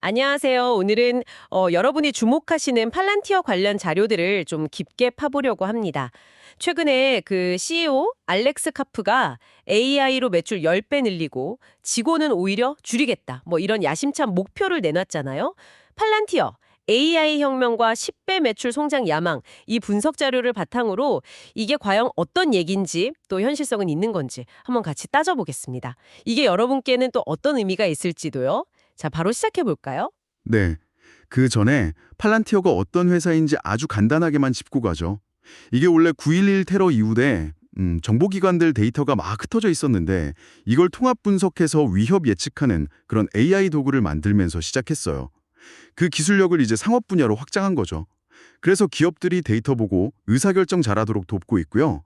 안녕하세요. 오늘은 여러분이 주목하시는 팔란티어 관련 자료들을 좀 깊게 파보려고 합니다. 최근에 그 CEO 알렉스 카프가 AI로 매출 10배 늘리고 직원은 오히려 줄이겠다. 뭐 이런 야심찬 목표를 내놨잖아요. 팔란티어 AI 혁명과 10배 매출 성장 야망, 이 분석 자료를 바탕으로 이게 과연 어떤 얘기인지 또 현실성은 있는 건지 한번 같이 따져보겠습니다. 이게 여러분께는 또 어떤 의미가 있을지도요. 자, 바로 시작해 볼까요? 네, 그 전에 팔란티어가 어떤 회사인지 아주 간단하게만 짚고 가죠. 이게 원래 9.11 테러 이후에 정보기관들 데이터가 막 흩어져 있었는데 이걸 통합 분석해서 위협 예측하는 그런 AI 도구를 만들면서 시작했어요. 그 기술력을 이제 상업 분야로 확장한 거죠. 그래서 기업들이 데이터 보고 의사결정 잘하도록 돕고 있고요.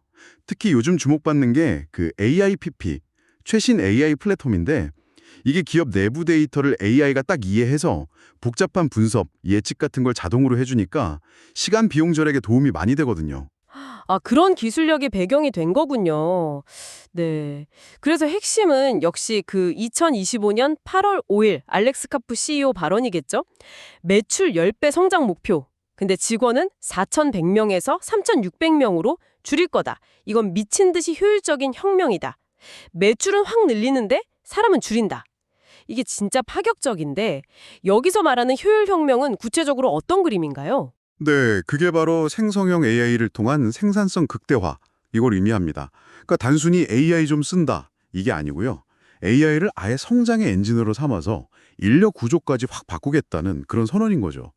특히 요즘 주목받는 게 그 AIPP, 최신 AI 플랫폼인데 이게 기업 내부 데이터를 AI가 딱 이해해서 복잡한 분석, 예측 같은 걸 자동으로 해주니까 시간 비용 절약에 도움이 많이 되거든요. 아, 그런 기술력이 배경이 된 거군요. 네. 그래서 핵심은 역시 그 2025년 8월 5일 알렉스 카프 CEO 발언이겠죠? 매출 10배 성장 목표. 근데 직원은 4,100명에서 3,600명으로 줄일 거다. 이건 미친 듯이 효율적인 혁명이다. 매출은 확 늘리는데 사람은 줄인다. 이게 진짜 파격적인데 여기서 말하는 효율 혁명은 구체적으로 어떤 그림인가요? 네, 그게 바로 생성형 AI를 통한 생산성 극대화, 이걸 의미합니다. 그러니까 단순히 AI 좀 쓴다, 이게 아니고요. AI를 아예 성장의 엔진으로 삼아서 인력 구조까지 확 바꾸겠다는 그런 선언인 거죠.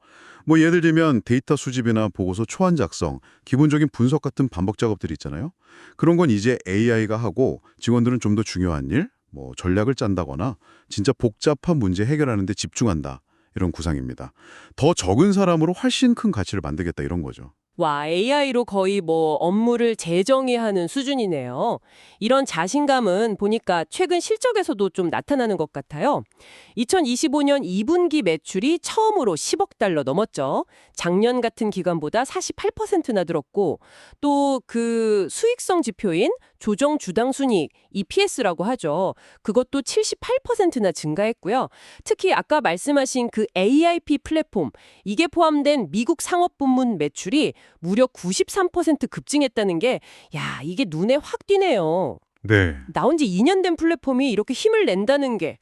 뭐 예를 들면 데이터 수집이나 보고서 초안 작성, 기본적인 분석 같은 반복 작업들이 있잖아요. 그런 건 이제 AI가 하고 직원들은 좀 더 중요한 일, 뭐 전략을 짠다거나 진짜 복잡한 문제 해결하는 데 집중한다. 이런 구상입니다. 더 적은 사람으로 훨씬 큰 가치를 만들겠다 이런 거죠. 와, AI로 거의 뭐 업무를 재정의하는 수준이네요. 이런 자신감은 보니까 최근 실적에서도 좀 나타나는 것 같아요. 2025년 2분기 매출이 처음으로 10억 달러 넘었죠. 작년 같은 기간보다 48%나 늘었고, 또 그 수익성 지표인 조정 주당 순이익, EPS라고 하죠. 그것도 78%나 증가했고요. 특히 아까 말씀하신 그 AIP 플랫폼, 이게 포함된 미국 상업 부문 매출이 무려 93% 급증했다는 게, 야, 이게 눈에 확 띄네요. 네, 나온 지 2년 된 플랫폼이 이렇게 힘을 낸다는 게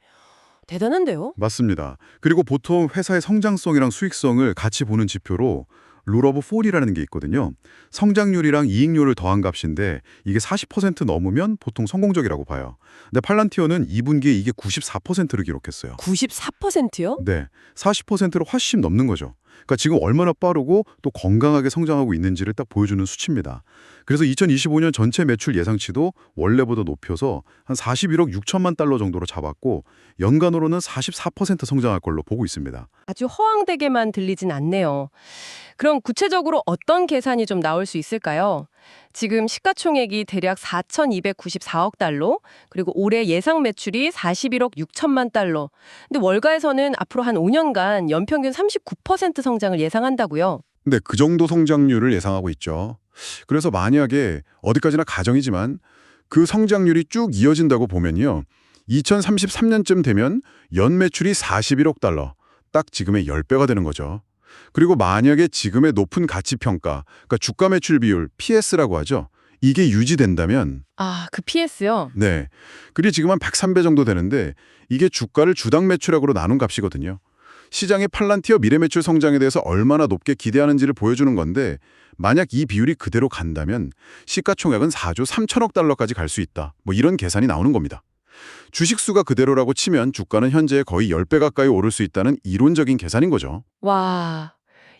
대단한데요? 맞습니다. 그리고 보통 회사의 성장성이랑 수익성을 같이 보는 지표로 룰 오브 4이라는 게 있거든요. 성장률이랑 이익률을 더한 값인데 이게 40% 넘으면 보통 성공적이라고 봐요. 근데 팔란티어는 2분기에 이게 94%를 기록했어요. 94%요? 네, 40%로 훨씬 넘는 거죠. 그러니까 지금 얼마나 빠르고 또 건강하게 성장하고 있는지를 딱 보여주는 수치입니다. 그래서 2025년 전체 매출 예상치도 원래보다 높여서 한 41억 6천만 달러 정도로 잡았고 연간으로는 44% 성장할 걸로 보고 있습니다. 아주 허황되게만 들리진 않네요. 그럼 구체적으로 어떤 계산이 좀 나올 수 있을까요? 지금 시가총액이 대략 4,294억 달러, 그리고 올해 예상 매출이 41억 6천만 달러. 근데 월가에서는 앞으로 한 5년간 연평균 39% 성장을 예상한다고요. 근데 그 정도 성장률을 예상하고 있죠. 그래서 만약에 어디까지나 가정이지만 그 성장률이 쭉 이어진다고 보면요. 2033년쯤 되면 연 매출이 41억 달러, 딱 지금의 10배가 되는 거죠. 그리고 만약에 지금의 높은 가치 평가, 그러니까 주가 매출 비율, PS라고 하죠. 이게 유지된다면 아, 그 PS요? 네. 그게 지금 한 103배 정도 되는데 이게 주가를 주당 매출액으로 나눈 값이거든요. 시장의 팔란티어 미래 매출 성장에 대해서 얼마나 높게 기대하는지를 보여주는 건데 만약 이 비율이 그대로 간다면 시가총액은 4조 3천억 달러까지 갈 수 있다. 뭐 이런 계산이 나오는 겁니다. 주식수가 그대로라고 치면 주가는 현재 거의 10배 가까이 오를 수 있다는 이론적인 계산인 거죠. 와,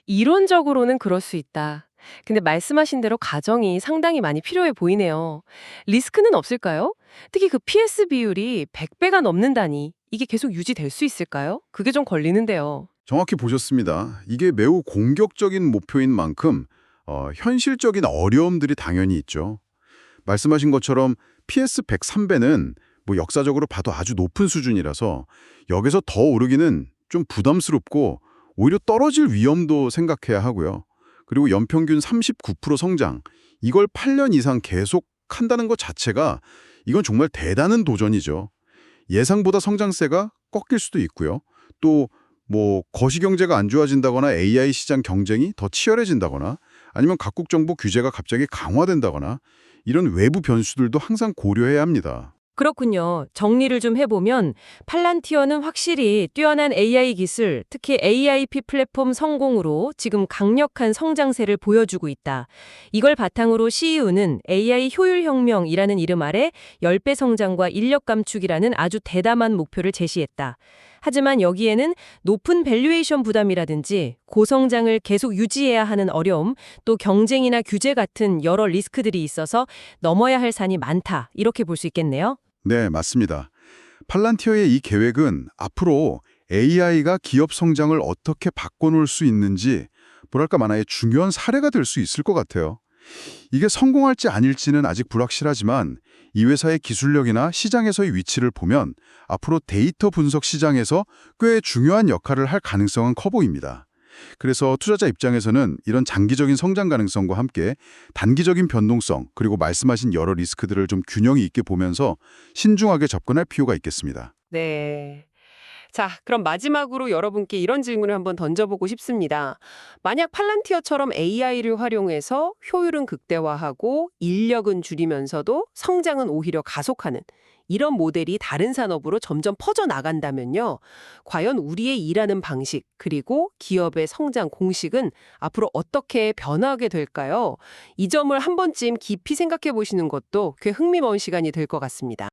이론적으로는 그럴 수 있다. 근데 말씀하신 대로 가정이 상당히 많이 필요해 보이네요. 리스크는 없을까요? 특히 그 PS 비율이 100배가 넘는다니 이게 계속 유지될 수 있을까요? 그게 좀 걸리는데요. 정확히 보셨습니다. 이게 매우 공격적인 목표인 만큼 현실적인 어려움들이 당연히 있죠. 말씀하신 것처럼 PS 103배는 뭐 역사적으로 봐도 아주 높은 수준이라서 여기서 더 오르기는 좀 부담스럽고 오히려 떨어질 위험도 생각해야 하고요. 그리고 연평균 39% 성장, 이걸 8년 이상 계속 한다는 것 자체가 이건 정말 대단한 도전이죠. 예상보다 성장세가 꺾일 수도 있고요. 또 뭐 거시경제가 안 좋아진다거나 AI 시장 경쟁이 더 치열해진다거나 아니면 각국 정부 규제가 갑자기 강화된다거나 이런 외부 변수들도 항상 고려해야 합니다. 그렇군요. 정리를 좀 해보면 팔란티어는 확실히 뛰어난 AI 기술, 특히 AIP 플랫폼 성공으로 지금 강력한 성장세를 보여주고 있다. 이걸 바탕으로 CEO는 AI 효율혁명이라는 이름 아래 10배 성장과 인력 감축이라는 아주 대담한 목표를 제시했다. 하지만 여기에는 높은 밸류에이션 부담이라든지 고성장을 계속 유지해야 하는 어려움, 또 경쟁이나 규제 같은 여러 리스크들이 있어서 넘어야 할 산이 많다. 이렇게 볼 수 있겠네요. 네, 맞습니다. 팔란티어의 이 계획은 앞으로 AI가 기업 성장을 어떻게 바꿔놓을 수 있는지 뭐랄까 하나의 중요한 사례가 될 수 있을 것 같아요. 이게 성공할지 아닐지는 아직 불확실하지만 이 회사의 기술력이나 시장에서의 위치를 보면 앞으로 데이터 분석 시장에서 꽤 중요한 역할을 할 가능성은 커 보입니다. 그래서 투자자 입장에서는 이런 장기적인 성장 가능성과 함께 단기적인 변동성 그리고 말씀하신 여러 리스크들을 좀 균형이 있게 보면서 신중하게 접근할 필요가 있겠습니다. 네. 자, 그럼 마지막으로 여러분께 이런 질문을 한번 던져보고 싶습니다. 만약 팔란티어처럼 AI를 활용해서 효율은 극대화하고 인력은 줄이면서도 성장은 오히려 가속하는 이런 모델이 다른 산업으로 점점 퍼져나간다면요. 과연 우리의 일하는 방식 그리고 기업의 성장 공식은 앞으로 어떻게 변화하게 될까요? 이 점을 한 번쯤 깊이 생각해 보시는 것도 꽤 흥미로운 시간이 될 것 같습니다.